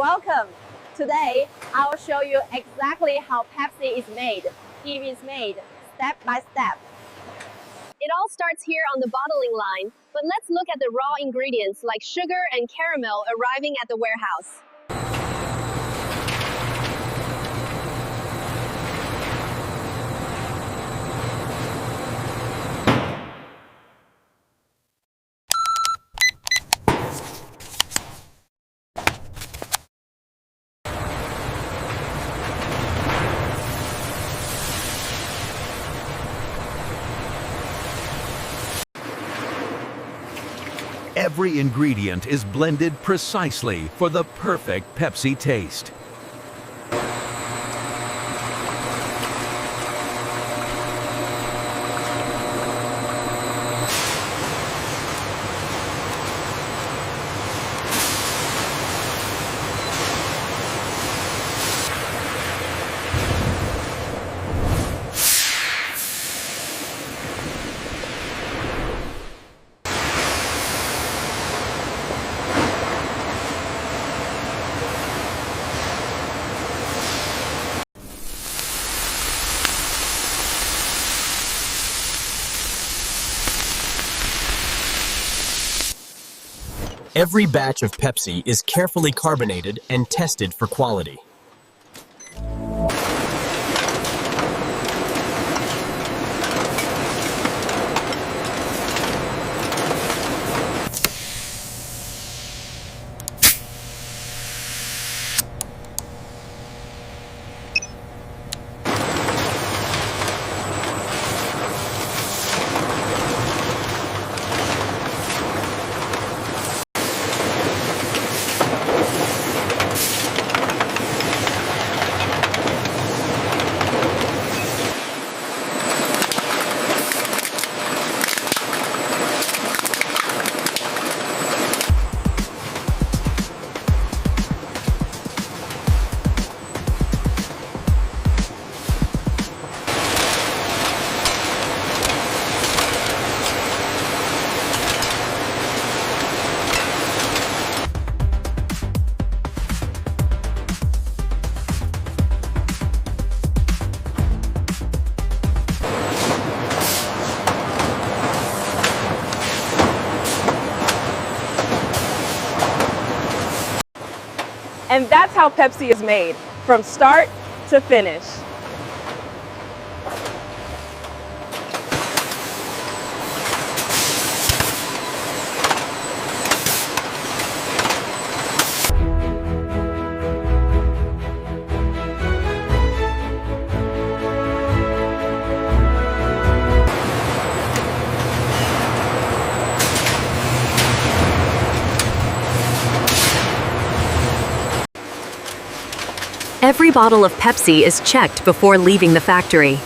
welcome. Today, I will show you exactly how Pepsi is made. It is made step by step. It all starts here on the bottling line, but let's look at the raw ingredients like sugar and caramel arriving at the warehouse. Every ingredient is blended precisely for the perfect Pepsi taste. Every batch of Pepsi is carefully carbonated and tested for quality. And that's how Pepsi is made, from start to finish. Every bottle of Pepsi is checked before leaving the factory.